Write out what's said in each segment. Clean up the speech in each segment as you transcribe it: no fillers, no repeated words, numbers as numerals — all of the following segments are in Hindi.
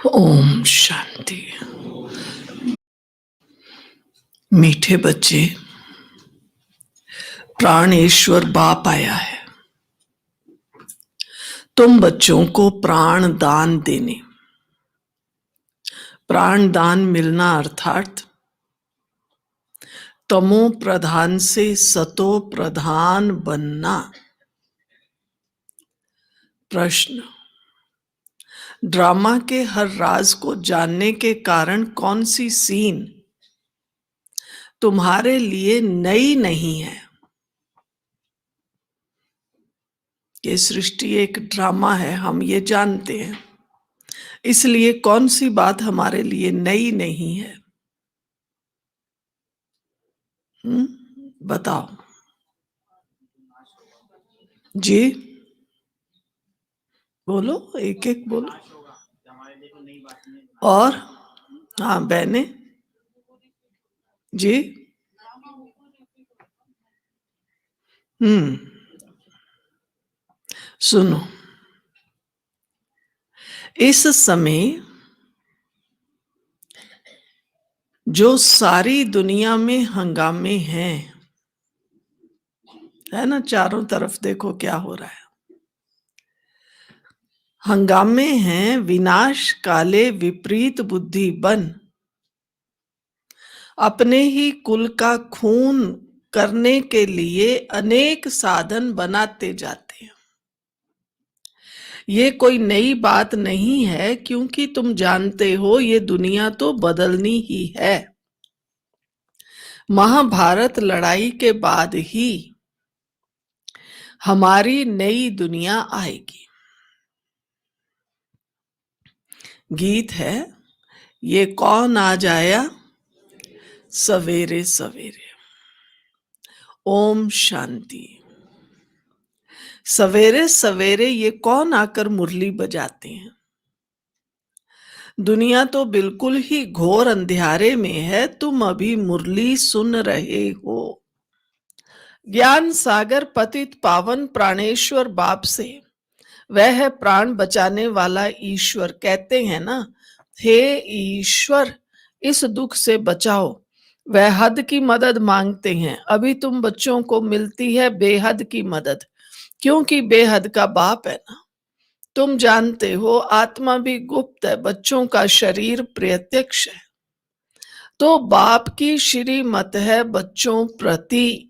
ओम शांति। मीठे बच्चे, प्राणेश्वर बाप आया है तुम बच्चों को प्राण दान देने। प्राण दान मिलना अर्थात तमो प्रधान से सतो प्रधान बनना। प्रश्न: ड्रामा के हर राज को जानने के कारण कौन सी सीन तुम्हारे लिए नई नहीं है? ये सृष्टि एक ड्रामा है, हम ये जानते हैं, इसलिए कौन सी बात हमारे लिए नई नहीं है? बताओ जी, बोलो, एक एक बोलो। और हाँ बहने जी। सुनो, इस समय जो सारी दुनिया में हंगामे हैं, है ना, चारों तरफ देखो क्या हो रहा है। हंगामे हैं विनाश काले विपरीत बुद्धि बन, अपने ही कुल का खून करने के लिए अनेक साधन बनाते जाते हैं। ये कोई नई बात नहीं है, क्योंकि तुम जानते हो ये दुनिया तो बदलनी ही है। महाभारत लड़ाई के बाद ही हमारी नई दुनिया आएगी। गीत है, ये कौन आ जाया सवेरे सवेरे। ओम शांति। सवेरे सवेरे ये कौन आकर मुरली बजाते हैं? दुनिया तो बिल्कुल ही घोर अंधियारे में है, तुम अभी मुरली सुन रहे हो। ज्ञान सागर पतित पावन प्राणेश्वर बाप से, वह है प्राण बचाने वाला ईश्वर। कहते हैं ना, हे ईश्वर इस दुख से बचाओ। वह हद की मदद मांगते हैं। अभी तुम बच्चों को मिलती है बेहद की मदद, क्योंकि बेहद का बाप है ना। तुम जानते हो आत्मा भी गुप्त है, बच्चों का शरीर प्रत्यक्ष है। तो बाप की श्रीमत है बच्चों प्रति।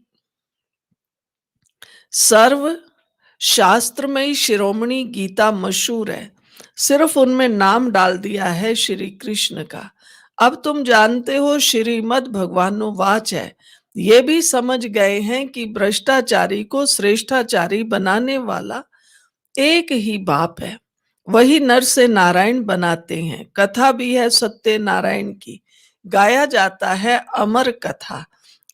सर्व शास्त्रमयी शिरोमणि गीता मशहूर है, सिर्फ उनमें नाम डाल दिया है श्री कृष्ण का। अब तुम जानते हो श्रीमद् भगवानुवाच है। ये भी समझ गए हैं कि भ्रष्टाचारी को श्रेष्ठाचारी बनाने वाला एक ही बाप है। वही नर से नारायण बनाते हैं। कथा भी है सत्य नारायण की, गाया जाता है अमर कथा।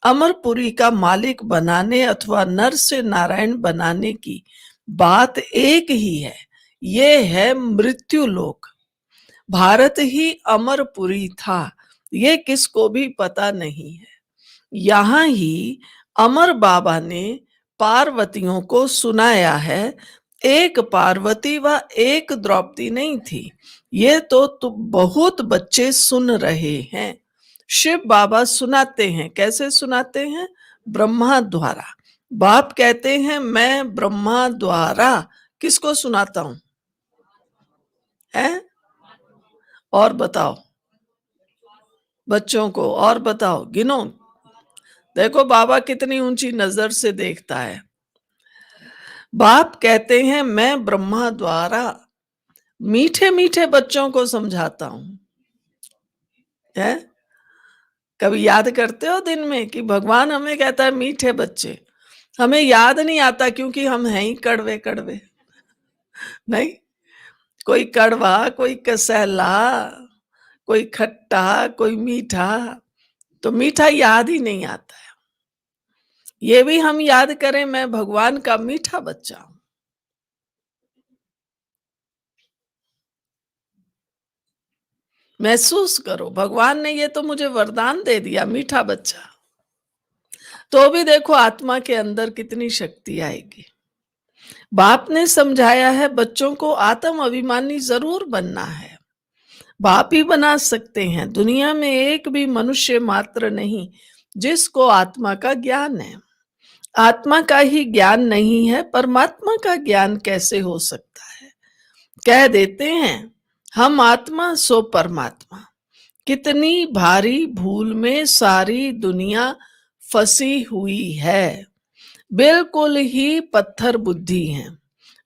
अमरपुरी का मालिक बनाने अथवा नर से नारायण बनाने की बात एक ही है। ये है मृत्यु लोक। भारत ही अमरपुरी था, ये किसको भी पता नहीं है। यहां ही अमर बाबा ने पार्वतियों को सुनाया है। एक पार्वती व एक द्रौपदी नहीं थी। ये तो बहुत बच्चे सुन रहे हैं। शिव बाबा सुनाते हैं। कैसे सुनाते हैं? ब्रह्मा द्वारा। बाप कहते हैं मैं ब्रह्मा द्वारा किसको सुनाता हूं? है? और बताओ बच्चों को, और बताओ, गिनो। देखो बाबा कितनी ऊंची नजर से देखता है। बाप कहते हैं मैं ब्रह्मा द्वारा मीठे मीठे बच्चों को समझाता हूं। है? कभी याद करते हो दिन में कि भगवान हमें कहता है मीठे बच्चे? हमें याद नहीं आता, क्योंकि हम हैं ही कड़वे कड़वे। नहीं, कोई कड़वा, कोई कसैला, कोई खट्टा, कोई मीठा। तो मीठा याद ही नहीं आता है। ये भी हम याद करें, मैं भगवान का मीठा बच्चा हूं। महसूस करो, भगवान ने ये तो मुझे वरदान दे दिया, मीठा बच्चा। तो भी देखो आत्मा के अंदर कितनी शक्ति आएगी। बाप ने समझाया है बच्चों को आत्म अभिमानी जरूर बनना है। बाप ही बना सकते हैं। दुनिया में एक भी मनुष्य मात्र नहीं जिसको आत्मा का ज्ञान है। आत्मा का ही ज्ञान नहीं है, परमात्मा का ज्ञान कैसे हो सकता है? कह देते हैं हम आत्मा सो परमात्मा। कितनी भारी भूल में सारी दुनिया फंसी हुई है। बिल्कुल ही पत्थर बुद्धि है।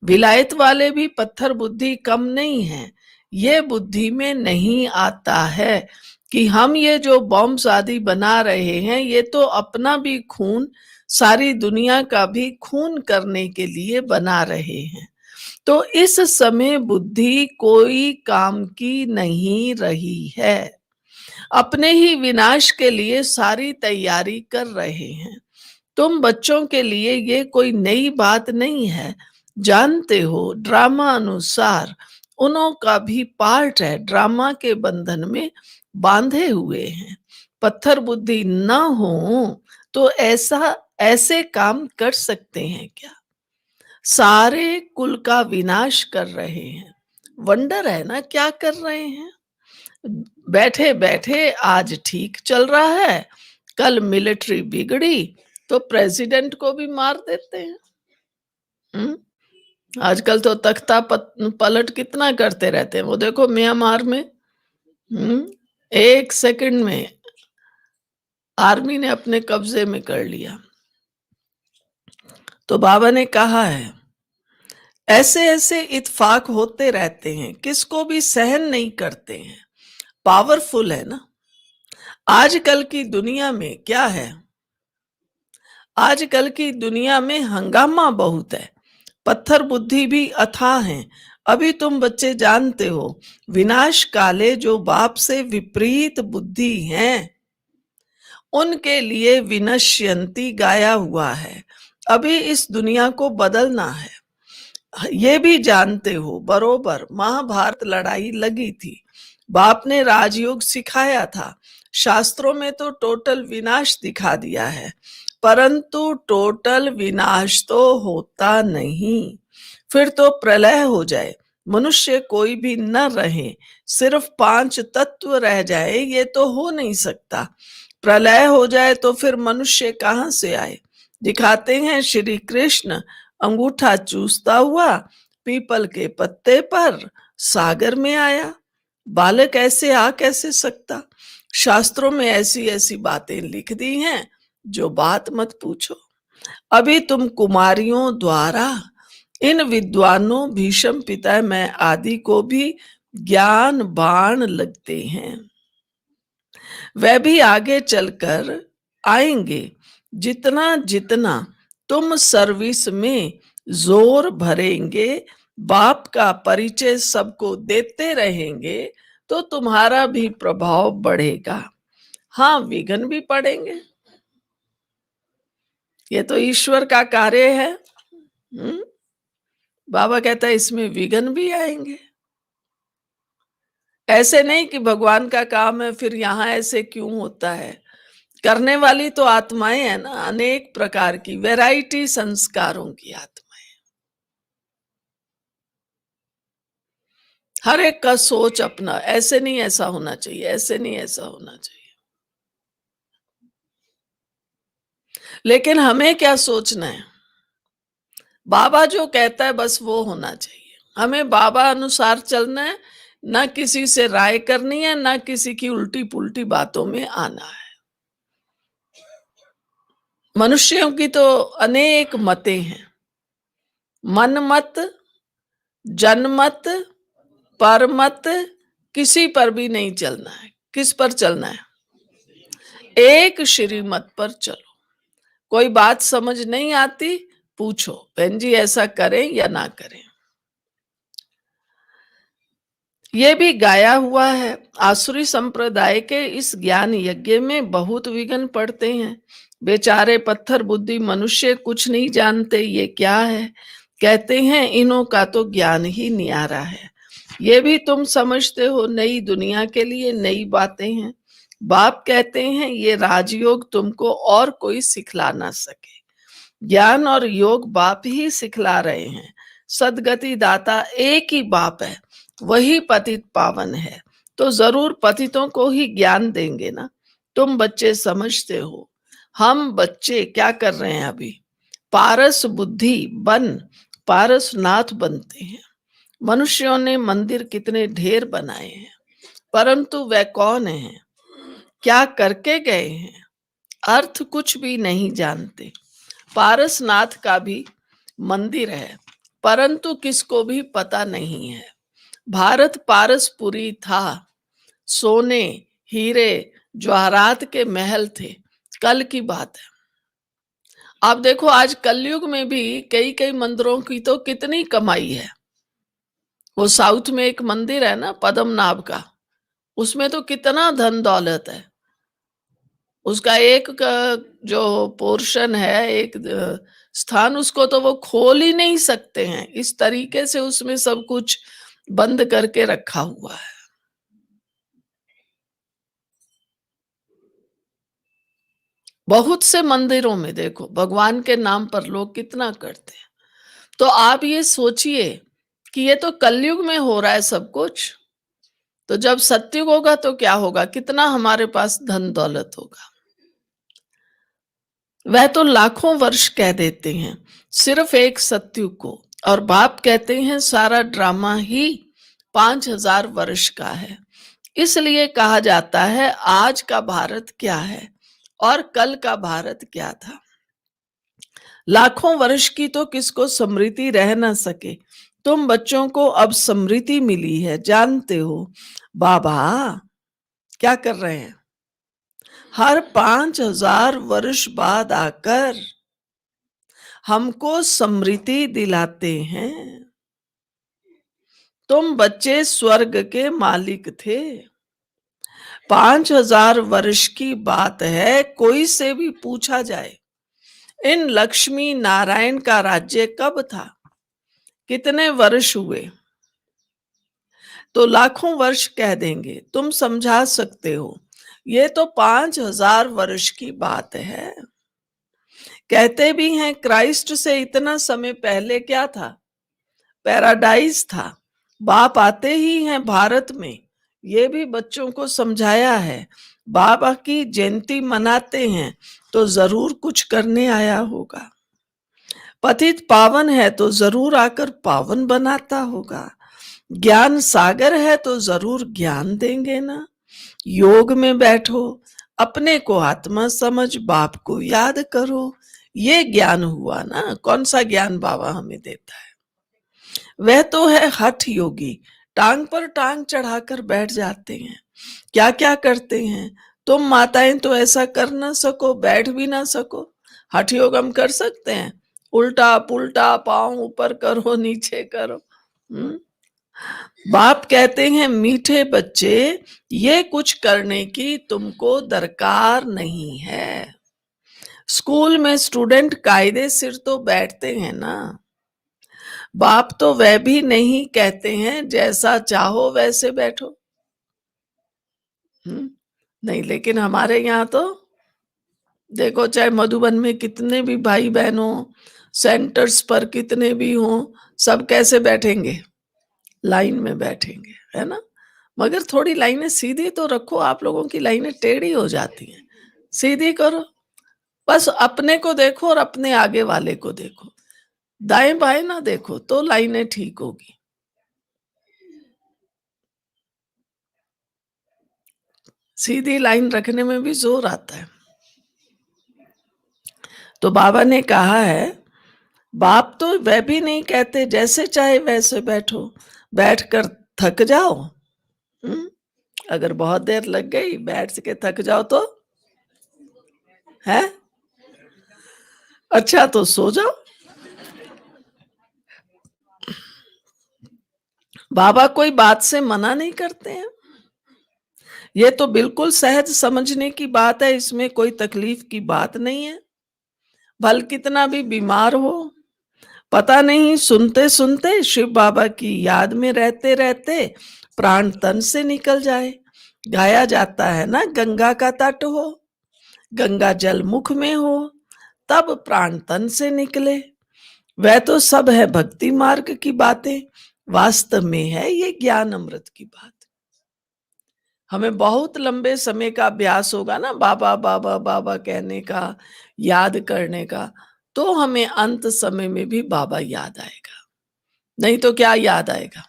विलायत वाले भी पत्थर बुद्धि कम नहीं है। ये बुद्धि में नहीं आता है कि हम ये जो बॉम्ब्स आदि बना रहे हैं ये तो अपना भी खून, सारी दुनिया का भी खून करने के लिए बना रहे हैं। तो इस समय बुद्धि कोई काम की नहीं रही है। अपने ही विनाश के लिए सारी तैयारी कर रहे हैं। तुम बच्चों के लिए ये कोई नई बात नहीं है। जानते हो ड्रामा अनुसार उन्हों का भी पार्ट है, ड्रामा के बंधन में बांधे हुए हैं। पत्थर बुद्धि न हो तो ऐसा ऐसे काम कर सकते हैं क्या? सारे कुल का विनाश कर रहे हैं। वंडर है ना क्या कर रहे हैं। बैठे बैठे आज ठीक चल रहा है, कल मिलिट्री बिगड़ी तो प्रेसिडेंट को भी मार देते हैं। हम्म? आजकल तो तख्ता पलट कितना करते रहते हैं। वो देखो म्यांमार में, हम्म, एक सेकंड में आर्मी ने अपने कब्जे में कर लिया। तो बाबा ने कहा है ऐसे ऐसे इत्फाक होते रहते हैं, किसको भी सहन नहीं करते हैं। पावरफुल है ना। आजकल की दुनिया में क्या है, आजकल की दुनिया में हंगामा बहुत है, पत्थर बुद्धि भी अथाह है। अभी तुम बच्चे जानते हो विनाश काले जो बाप से विपरीत बुद्धि हैं उनके लिए विनश्यंती गाया हुआ है। अभी इस दुनिया को बदलना है। ये भी जानते हो बरोबर महाभारत लड़ाई लगी थी, बाप ने राजयोग सिखाया था। शास्त्रों में तो टोटल विनाश दिखा दिया है, परंतु टोटल विनाश तो होता नहीं। फिर तो प्रलय हो जाए, मनुष्य कोई भी न रहे, सिर्फ 5 तत्व रह जाए, ये तो हो नहीं सकता। प्रलय हो जाए तो फिर मनुष्य कहाँ से आए? दिखाते हैं श्री कृष्ण अंगूठा चूसता हुआ पीपल के पत्ते पर सागर में आया। बालक ऐसे आ कैसे सकता? शास्त्रों में ऐसी ऐसी बातें लिख दी हैं जो बात मत पूछो। अभी तुम कुमारियों द्वारा इन विद्वानों भीष्म पितामह आदि को भी ज्ञान बाण लगते हैं। वह भी आगे चलकर आएंगे। जितना जितना तुम सर्विस में जोर भरेंगे, बाप का परिचय सबको देते रहेंगे, तो तुम्हारा भी प्रभाव बढ़ेगा। हाँ, विघ्न भी पड़ेंगे, ये तो ईश्वर का कार्य है। बाबा कहता है इसमें विघ्न भी आएंगे। ऐसे नहीं कि भगवान का काम है फिर यहां ऐसे क्यों होता है। करने वाली तो आत्माएं है ना, अनेक प्रकार की वैरायटी संस्कारों की आत्माएं। हर एक का सोच अपना, ऐसे नहीं ऐसा होना चाहिए, ऐसे नहीं ऐसा होना चाहिए। लेकिन हमें क्या सोचना है? बाबा जो कहता है बस वो होना चाहिए। हमें बाबा अनुसार चलना है, ना किसी से राय करनी है, ना किसी की उल्टी पुल्टी बातों में आना है। मनुष्यों की तो अनेक मतें हैं, मन मत, जनमत, परमत, किसी पर भी नहीं चलना है। किस पर चलना है? एक श्रीमत पर चलो। कोई बात समझ नहीं आती, पूछो बहन जी ऐसा करें या ना करें। ये भी गाया हुआ है। आसुरी संप्रदाय के इस ज्ञान यज्ञ में बहुत विघ्न पड़ते हैं। बेचारे पत्थर बुद्धि मनुष्य कुछ नहीं जानते ये क्या है। कहते हैं इन्हों का तो ज्ञान ही न्यारा है। ये भी तुम समझते हो नई दुनिया के लिए नई बातें हैं। बाप कहते हैं ये राजयोग तुमको और कोई सिखला ना सके। ज्ञान और योग बाप ही सिखला रहे हैं। सदगति दाता एक ही बाप है, वही पतित पावन है। तो जरूर पतितों को ही ज्ञान देंगे ना। तुम बच्चे समझते हो, हम बच्चे क्या कर रहे हैं अभी? पारस बुद्धि बन पारसनाथ बनते हैं। मनुष्यों ने मंदिर कितने ढेर बनाए हैं, परंतु वह कौन है, क्या करके गए हैं, अर्थ कुछ भी नहीं जानते। पारसनाथ का भी मंदिर है, परंतु किसको भी पता नहीं है। भारत पारसपुरी था, सोने हीरे जवाहरात के महल थे, कल की बात है। आप देखो आज कलयुग में भी कई कई मंदिरों की तो कितनी कमाई है। वो साउथ में एक मंदिर है ना पद्मनाभ का, उसमें तो कितना धन दौलत है। उसका एक जो पोर्शन है, एक स्थान, उसको तो वो खोल ही नहीं सकते हैं, इस तरीके से उसमें सब कुछ बंद करके रखा हुआ है। बहुत से मंदिरों में देखो भगवान के नाम पर लोग कितना करते हैं। तो आप ये सोचिए कि ये तो कलयुग में हो रहा है सब कुछ, तो जब सत्युग होगा तो क्या होगा, कितना हमारे पास धन दौलत होगा। वह तो लाखों वर्ष कह देते हैं सिर्फ एक सत्युग को, और बाप कहते हैं सारा ड्रामा ही 5,000 वर्ष का है। इसलिए कहा जाता है आज का भारत क्या है और कल का भारत क्या था। लाखों वर्ष की तो किसको स्मृति रह ना सके। तुम बच्चों को अब स्मृति मिली है, जानते हो बाबा क्या कर रहे हैं, हर 5,000 वर्ष बाद आकर हमको स्मृति दिलाते हैं। तुम बच्चे स्वर्ग के मालिक थे। 5,000 वर्ष की बात है, कोई से भी पूछा जाए इन लक्ष्मी नारायण का राज्य कब था, कितने वर्ष हुए, तो लाखों वर्ष कह देंगे। तुम समझा सकते हो, ये तो 5,000 वर्ष की बात है। कहते भी हैं क्राइस्ट से इतना समय पहले क्या था, पैराडाइज था। बाप आते ही हैं भारत में, ये भी बच्चों को समझाया है। बाबा की जयंती मनाते हैं तो जरूर कुछ करने आया होगा। पतित पावन है तो जरूर आकर पावन बनाता होगा। ज्ञान सागर है तो जरूर ज्ञान देंगे ना। योग में बैठो, अपने को आत्मा समझ, बाप को याद करो, ये ज्ञान हुआ ना। कौन सा ज्ञान बाबा हमें देता है, वह तो है हठ योगी, टांग पर टांग चढ़ाकर बैठ जाते हैं। क्या क्या करते हैं, तुम माताएं तो ऐसा कर ना सको, बैठ भी ना सको। हठ योग हम कर सकते हैं, उल्टा पुल्टा पांव ऊपर करो नीचे करो। हम्म। बाप कहते हैं मीठे बच्चे, ये कुछ करने की तुमको दरकार नहीं है। स्कूल में स्टूडेंट कायदे सिर तो बैठते हैं ना। बाप तो वह भी नहीं कहते हैं जैसा चाहो वैसे बैठो। नहीं, लेकिन हमारे यहाँ तो देखो, चाहे मधुबन में कितने भी भाई बहनों, सेंटर्स पर कितने भी हों, सब कैसे बैठेंगे, लाइन में बैठेंगे, है ना। मगर थोड़ी लाइनें सीधी तो रखो, आप लोगों की लाइनें टेढ़ी हो जाती हैं, सीधी करो। बस अपने को देखो और अपने आगे वाले को देखो, दाएं बाएं ना देखो, तो लाइनें ठीक होगी। सीधी लाइन रखने में भी जोर आता है। तो बाबा ने कहा है, बाप तो वह भी नहीं कहते जैसे चाहे वैसे बैठो, बैठकर थक जाओ। हम्म, अगर बहुत देर लग गई बैठ के थक जाओ तो है, अच्छा तो सो जाओ। बाबा कोई बात से मना नहीं करते हैं, ये तो बिल्कुल सहज समझने की बात है, इसमें कोई तकलीफ की बात नहीं है। भल कितना भी बीमार हो, पता नहीं सुनते सुनते शिव बाबा की याद में रहते रहते प्राण तन से निकल जाए। गाया जाता है ना, गंगा का तट हो, गंगा जल मुख में हो, तब प्राण तन से निकले। वह तो सब है भक्ति मार्ग की बातें, वास्तव में है ये ज्ञान अमृत की बात। हमें बहुत लंबे समय का अभ्यास होगा ना बाबा, बाबा, बाबा कहने का, याद करने का, तो हमें अंत समय में भी बाबा याद आएगा। नहीं तो क्या याद आएगा?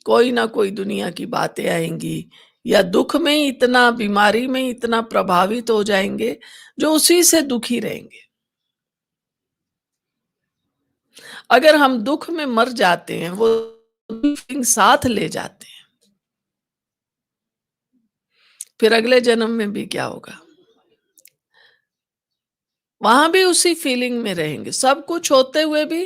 कोई ना कोई दुनिया की बातें आएँगी या दुःख में ही इतना, बीमारी में ही इतना प्रभावित हो जाएँगे, जो उसी से दुखी रहेंगे। अगर हम दुःख में मर जाते हैं, वो फीलिंग साथ ले जाते हैं, फिर अगले जन्म में भी क्या होगा? वहाँ भी उसी फीलिंग में रहेंगे। सब कुछ होते हुए भी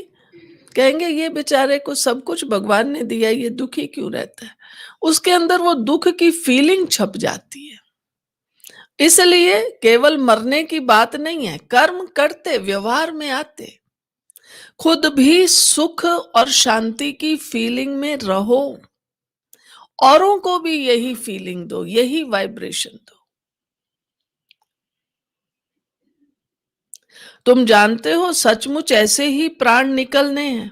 कहेंगे ये बेचारे को सब कुछ भगवान ने दिया, ये दुखी क्यों रहता है? उसके अंदर वो दुःख की फीलिंग छप जाती है। इसलिए केवल मरने की बात नहीं है, कर्म करते, व्यवहार में आते, खुद भी सुख और शांति की फीलिंग में रहो, औरों को भी यही फीलिंग दो, यही वाइब्रेशन दो। तुम जानते हो सचमुच ऐसे ही प्राण निकलने हैं।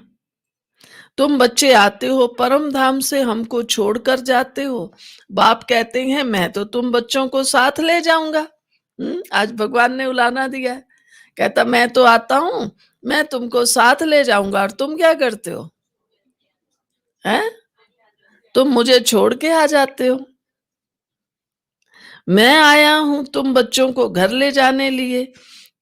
तुम बच्चे आते हो परम धाम से, हमको छोड़कर जाते हो। बाप कहते हैं मैं तो तुम बच्चों को साथ ले जाऊंगा। आज भगवान ने उलाना दिया है। कहता मैं तो आता हूं, मैं तुमको साथ ले जाऊंगा, और तुम क्या करते हो? हैं? तुम मुझे छोड़ के आ जाते हो। मैं आया हूं तुम बच्चों को घर ले जाने लिए।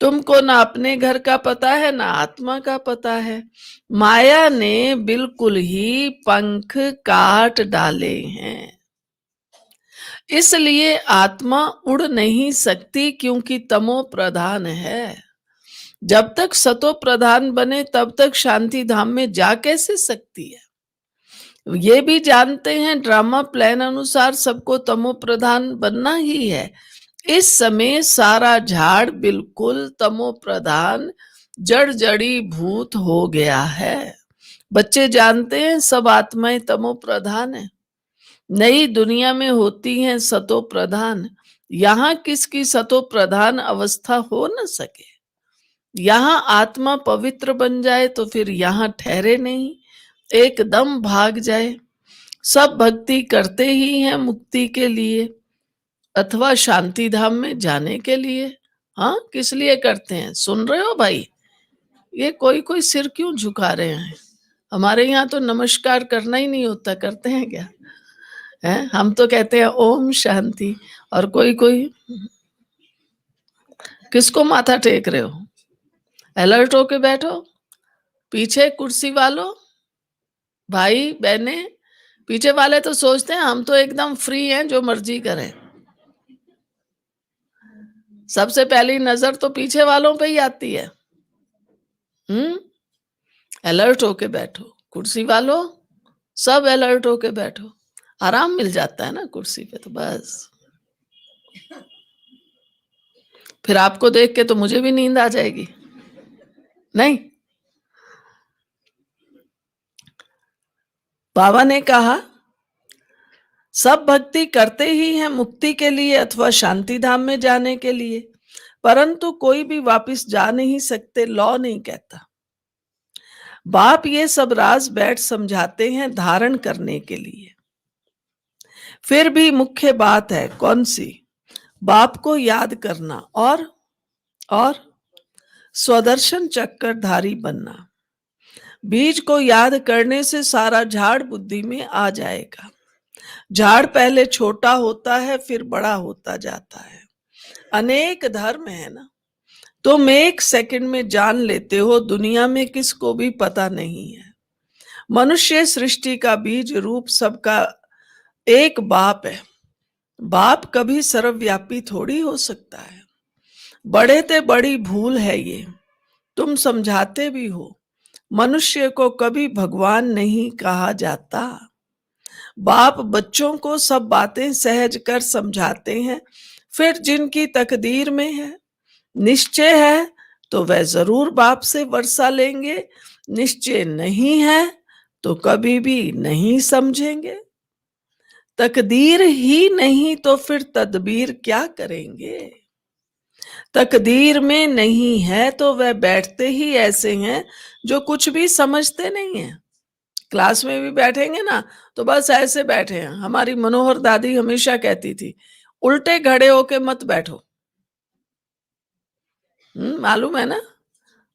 तुमको ना अपने घर का पता है, ना आत्मा का पता है। माया ने बिल्कुल ही पंख काट डाले हैं। इसलिए आत्मा उड़ नहीं सकती, क्योंकि तमो प्रधान है। जब तक सतो प्रधान बने तब तक शांति धाम में जा कैसे सकती है? ये भी जानते हैं ड्रामा प्लान अनुसार सबको तमो प्रधान बनना ही है। इस समय सारा झाड़ बिल्कुल तमो प्रधान, जड़ जड़ी भूत हो गया है। बच्चे जानते हैं सब आत्माएं तमो प्रधान है, नई दुनिया में होती हैं सतो प्रधान। यहाँ किसकी सतो प्रधान अवस्था हो न सके। यहाँ आत्मा पवित्र बन जाए तो फिर यहाँ ठहरे नहीं, एकदम भाग जाए। सब भक्ति करते ही हैं मुक्ति के लिए अथवा शांति धाम में जाने के लिए। हाँ, किस लिए करते हैं? सुन रहे हो भाई? ये कोई कोई सिर क्यों झुका रहे हैं? हमारे यहाँ तो नमस्कार करना ही नहीं होता, करते हैं क्या? है, हम तो कहते हैं ओम शांति। और कोई कोई किसको माथा टेक रहे हो? अलर्ट होके बैठो। पीछे कुर्सी वालों, भाई बहने, पीछे वाले तो सोचते हैं हम तो एकदम फ्री हैं, जो मर्जी करें। सबसे पहली नजर तो पीछे वालों पे ही आती है। हम्म अलर्ट होके बैठो। कुर्सी वालों, सब अलर्ट होके बैठो। आराम मिल जाता है ना कुर्सी पे, तो बस। फिर आपको देख के तो मुझे भी नींद आ जाएगी, नहीं? बाबा ने कहा सब भक्ति करते ही हैं मुक्ति के लिए अथवा शांति धाम में जाने के लिए, परंतु कोई भी वापस जा नहीं सकते, लॉ नहीं कहता। बाप ये सब राज बैठ समझाते हैं धारण करने के लिए। फिर भी मुख्य बात है कौन सी? बाप को याद करना और स्वदर्शन चक्रधारी बनना। बीज को याद करने से सारा झाड़ बुद्धि में आ जाएगा। झाड़ पहले छोटा होता है, फिर बड़ा होता जाता है। अनेक धर्म है ना, तुम एक सेकंड में जान लेते हो, दुनिया में किसको भी पता नहीं है। मनुष्य सृष्टि का बीज रूप सबका एक बाप है। बाप कभी सर्वव्यापी थोड़ी हो सकता है। बड़े ते बड़ी भूल है ये। तुम समझाते भी हो, मनुष्य को कभी भगवान नहीं कहा जाता। बाप बच्चों को सब बातें सहज कर समझाते हैं। फिर जिनकी तकदीर में है, निश्चय है, तो वह जरूर बाप से वर्षा लेंगे। निश्चय नहीं है तो कभी भी नहीं समझेंगे। तकदीर ही नहीं तो फिर तदबीर क्या करेंगे? तकदीर में नहीं है तो वह बैठते ही ऐसे हैं जो कुछ भी समझते नहीं है। क्लास में भी बैठेंगे ना तो बस ऐसे बैठे हैं। हमारी मनोहर दादी हमेशा कहती थी, उल्टे खड़े होके मत बैठो। मालूम है ना?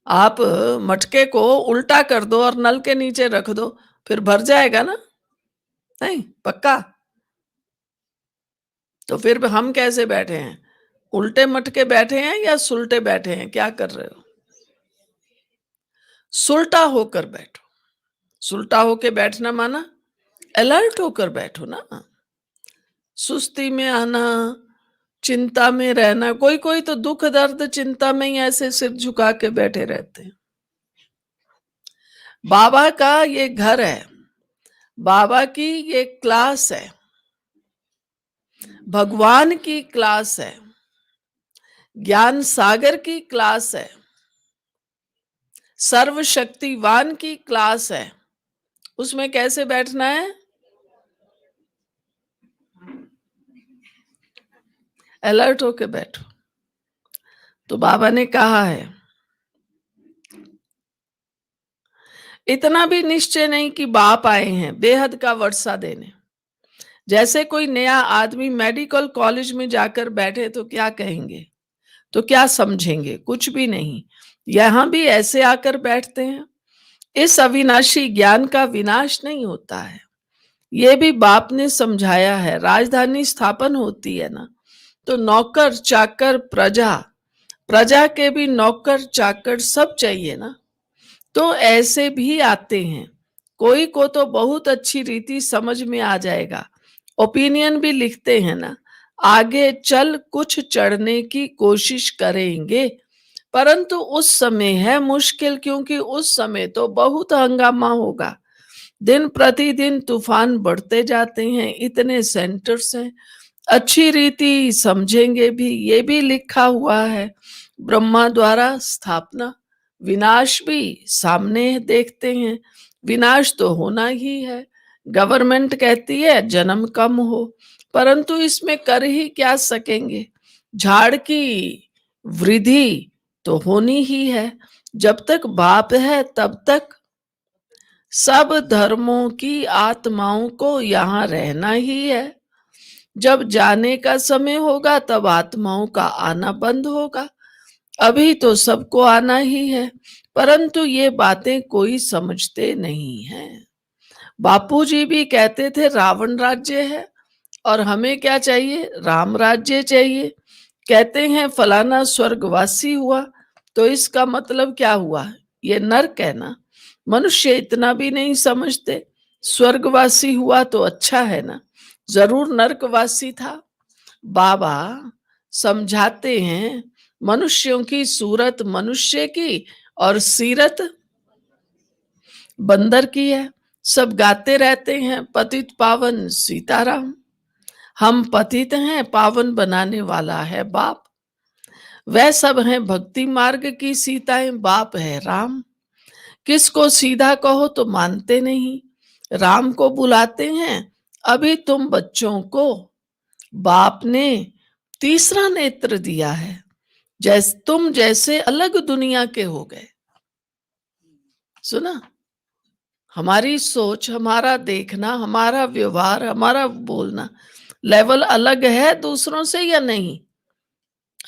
आप मटके को उल्टा कर दो और नल के नीचे रख दो, फिर भर जाएगा ना? नहीं, पक्का? तो फिर हम कैसे बैठे हैं? उल्टे मटके बैठे हैं या सुलटे बैठे हैं? क्या कर रहे हो? सुलटा होकर बैठो। सुलटा होके बैठना माना अलर्ट होकर बैठो ना। सुस्ती में आना, चिंता में रहना, कोई कोई तो दुख दर्द चिंता में ही ऐसे सिर झुका के बैठे रहते हैं। बाबा का ये घर है, बाबा की ये क्लास है, भगवान की क्लास है, ज्ञान सागर की क्लास है, सर्वशक्तिवान की क्लास है। उसमें कैसे बैठना है? अलर्ट होके बैठो। तो बाबा ने कहा है, इतना भी निश्चय नहीं कि बाप आए हैं बेहद का वर्षा देने। जैसे कोई नया आदमी मेडिकल कॉलेज में जाकर बैठे तो क्या कहेंगे, तो क्या समझेंगे? कुछ भी नहीं। यहां भी ऐसे आकर बैठते हैं। इस अविनाशी ज्ञान का विनाश नहीं होता है, ये भी बाप ने समझाया है। राजधानी स्थापन होती है ना, तो नौकर चाकर प्रजा, प्रजा के भी नौकर चाकर सब चाहिए ना। तो ऐसे भी आते हैं। कोई को तो बहुत अच्छी रीति समझ में आ जाएगा, ओपिनियन भी लिखते हैं ना, आगे चल कुछ चढ़ने की कोशिश करेंगे, परंतु उस समय है मुश्किल, क्योंकि उस समय तो बहुत हंगामा होगा। दिन प्रतिदिन तूफान बढ़ते जाते हैं, इतने सेंटर्स हैं। अच्छी रीति समझेंगे भी, ये भी लिखा हुआ है, ब्रह्मा द्वारा स्थापना, विनाश भी सामने देखते हैं। विनाश तो होना ही है। गवर्नमेंट कहती है जन्म कम हो, परंतु इसमें कर ही क्या सकेंगे? झाड़ की वृद्धि तो होनी ही है। जब तक बाप है तब तक सब धर्मों की आत्माओं को यहाँ रहना ही है। जब जाने का समय होगा तब आत्माओं का आना बंद होगा। अभी तो सबको आना ही है, परंतु ये बातें कोई समझते नहीं है। बापूजी भी कहते थे रावण राज्य है और हमें क्या चाहिए? राम राज्य चाहिए। कहते हैं फलाना स्वर्गवासी हुआ, तो इसका मतलब क्या हुआ? ये नर्क है ना। मनुष्य इतना भी नहीं समझते। स्वर्गवासी हुआ तो अच्छा है ना, जरूर नर्कवासी था। बाबा समझाते हैं मनुष्यों की सूरत मनुष्य की और सीरत बंदर की है। सब गाते रहते हैं पतित पावन सीताराम। हम पतित हैं, पावन बनाने वाला है बाप। वह सब हैं भक्ति मार्ग की सीताएं, बाप है राम। किसको सीधा कहो तो मानते नहीं, राम को बुलाते हैं। अभी तुम बच्चों को बाप ने तीसरा नेत्र दिया है, जैसे तुम जैसे अलग दुनिया के हो गए। सुना? हमारी सोच, हमारा देखना, हमारा व्यवहार, हमारा बोलना लेवल अलग है दूसरों से या नहीं?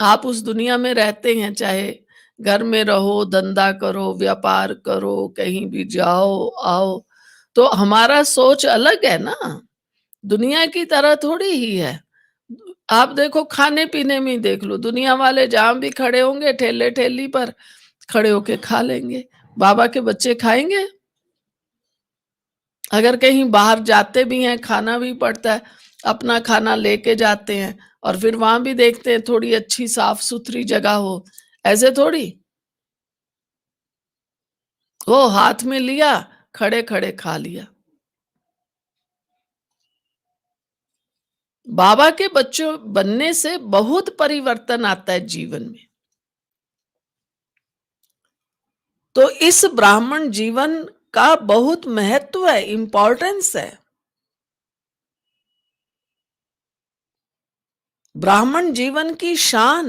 आप उस दुनिया में रहते हैं, चाहे घर में रहो, धंधा करो, व्यापार करो, कहीं भी जाओ आओ, तो हमारा सोच अलग है ना। दुनिया की तरह थोड़ी ही है। आप देखो खाने पीने में ही देख लो, दुनिया वाले जहां भी खड़े होंगे ठेले ठेली पर खड़े होके खा लेंगे। बाबा के बच्चे खाएंगे? अगर कहीं बाहर जाते भी हैं, खाना भी पड़ता है, अपना खाना लेके जाते हैं और फिर वहां भी देखते हैं थोड़ी अच्छी साफ सुथरी जगह हो। ऐसे थोड़ी वो हाथ में लिया, खड़े खड़े खा लिया। बाबा के बच्चों बनने से बहुत परिवर्तन आता है जीवन में। तो इस ब्राह्मण जीवन का बहुत महत्व है, इंपॉर्टेंस है। ब्राह्मण जीवन की शान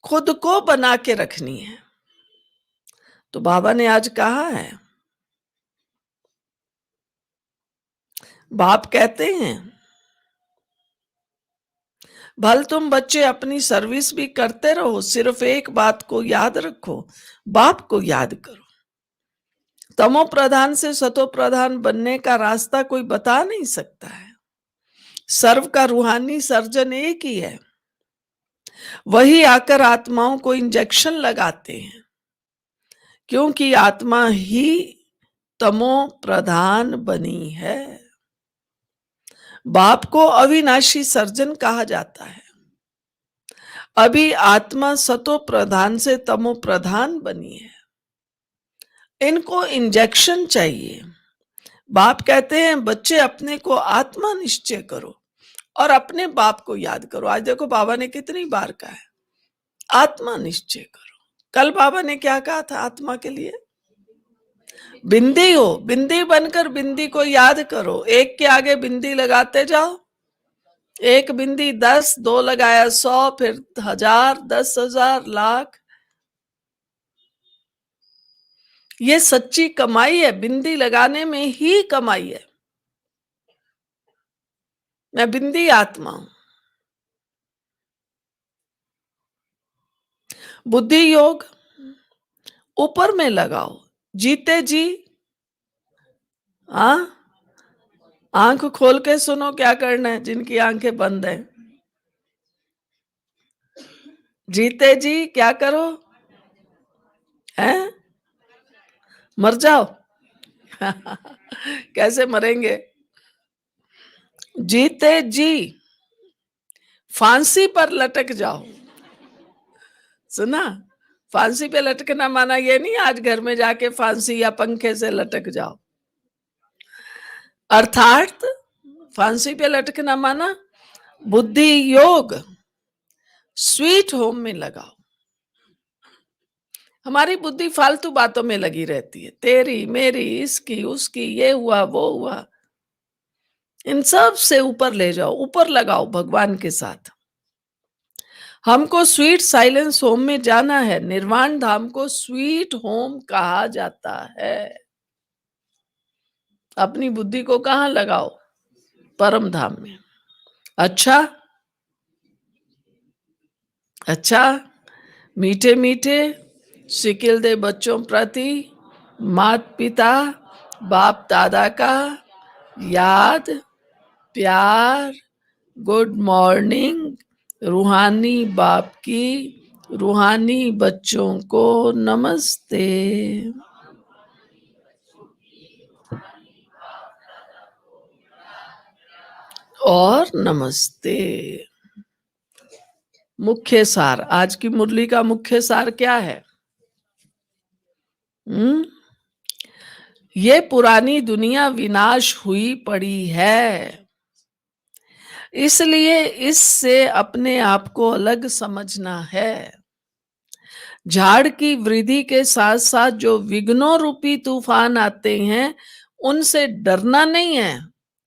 खुद को बना के रखनी है। तो बाबा ने आज कहा है बाप कहते हैं, भल तुम बच्चे अपनी सर्विस भी करते रहो, सिर्फ एक बात को याद रखो, बाप को याद करो। तमो प्रधान से सतो प्रधान बनने का रास्ता कोई बता नहीं सकता है। सर्व का रूहानी सर्जन एक ही है, वही आकर आत्माओं को इंजेक्शन लगाते हैं, क्योंकि आत्मा ही तमो प्रधान बनी है। बाप को अविनाशी सर्जन कहा जाता है। अभी आत्मा सतो प्रधान से तमो प्रधान बनी है, इनको इंजेक्शन चाहिए। बाप कहते हैं बच्चे अपने को आत्मा निश्चय करो और अपने बाप को याद करो। आज देखो बाबा ने कितनी बार कहा है आत्मा निश्चय करो। कल बाबा ने क्या कहा था आत्मा के लिए? बिंदी हो, बिंदी बनकर बिंदी को याद करो। एक के आगे बिंदी लगाते जाओ, एक बिंदी 10, 2 लगाया 100, फिर 1000, 10,000, लाख। ये सच्ची कमाई है, बिंदी लगाने में ही कमाई है। मैं बिंदी आत्मा हूं। बुद्धि योग ऊपर में लगाओ, जीते जी। हाँ, आंख खोल के सुनो क्या करना है जिनकी आंखें बंद है। जीते जी क्या करो? हैं? मर जाओ। कैसे मरेंगे? जीते जी फांसी पर लटक जाओ। सुना? फांसी पे लटकना माना ये नहीं आज घर में जाके फांसी या पंखे से लटक जाओ। अर्थात फांसी पे लटकना माना बुद्धि योग स्वीट होम में लगाओ। हमारी बुद्धि फालतू बातों में लगी रहती है, तेरी मेरी, इसकी उसकी, ये हुआ वो हुआ। इन सब से ऊपर ले जाओ, ऊपर लगाओ भगवान के साथ। हमको स्वीट साइलेंस होम में जाना है। निर्वाण धाम को स्वीट होम कहा जाता है। अपनी बुद्धि को कहां लगाओ? परम धाम में। अच्छा अच्छा, मीठे मीठे सिकिल दे बच्चों प्रति माता पिता बाप दादा का याद प्यार, गुड मॉर्निंग। रूहानी बाप की रूहानी बच्चों को नमस्ते। और नमस्ते। मुख्य सार, आज की मुरली का मुख्य सार क्या है? हम्म, ये पुरानी दुनिया विनाश हुई पड़ी है, इसलिए इससे अपने आप को अलग समझना है। झाड़ की वृद्धि के साथ साथ जो विघ्नों रूपी तूफान आते हैं उनसे डरना नहीं है,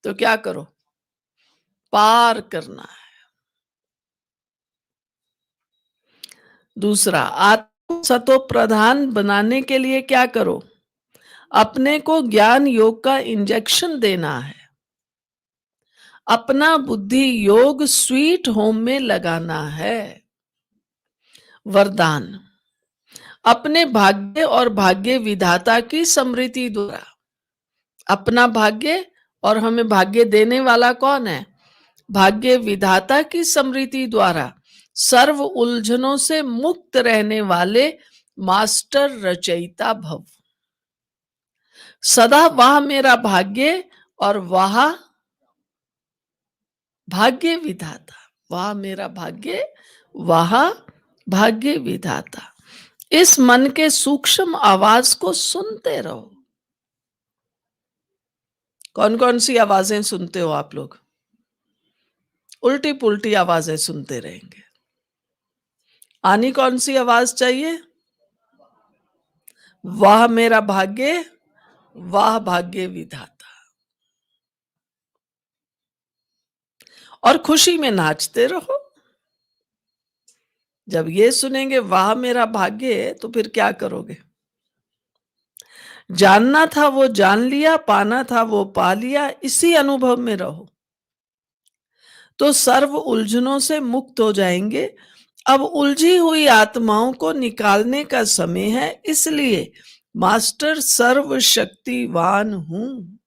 तो क्या करो? पार करना है। दूसरा, आत्म सतो प्रधान बनाने के लिए क्या करो? अपने को ज्ञान योग का इंजेक्शन देना है। अपना बुद्धि योग स्वीट होम में लगाना है। वरदान, अपने भाग्य और भाग्य विधाता की समृद्धि द्वारा। अपना भाग्य और हमें भाग्य देने वाला कौन है? भाग्य विधाता की समृद्धि द्वारा सर्व उलझनों से मुक्त रहने वाले मास्टर रचयिता भव। सदा वह मेरा भाग्य और वह भाग्य विधाता, वह मेरा भाग्य वह भाग्य विधाता। इस मन के सूक्ष्म आवाज को सुनते रहो। कौन कौन सी आवाजें सुनते हो आप लोग? उल्टी पुल्टी आवाजें सुनते रहेंगे। आनी कौन सी आवाज चाहिए? वह मेरा भाग्य वह भाग्य विधाता। और खुशी में नाचते रहो। जब ये सुनेंगे वाह मेरा भाग्य, तो फिर क्या करोगे? जानना था वो जान लिया, पाना था वो पा लिया, इसी अनुभव में रहो तो सर्व उलझनों से मुक्त हो जाएंगे। अब उलझी हुई आत्माओं को निकालने का समय है, इसलिए मास्टर सर्वशक्तिवान हूं,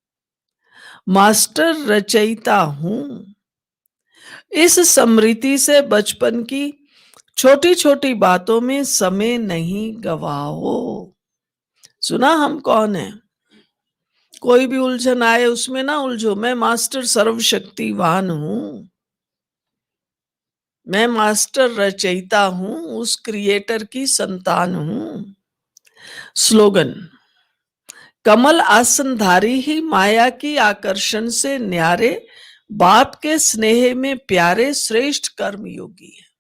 मास्टर रचयिता हूं। इस स्मृति से बचपन की छोटी छोटी बातों में समय नहीं गवाओ। सुना हम कौन है? कोई भी उलझन आए उसमें ना उलझो। मैं मास्टर सर्वशक्तिवान हूं, मैं मास्टर रचयिता हूं, उस क्रिएटर की संतान हूं। स्लोगन: कमल आसनधारी ही माया की आकर्षण से न्यारे, बाप के स्नेह में प्यारे श्रेष्ठ कर्मयोगी है।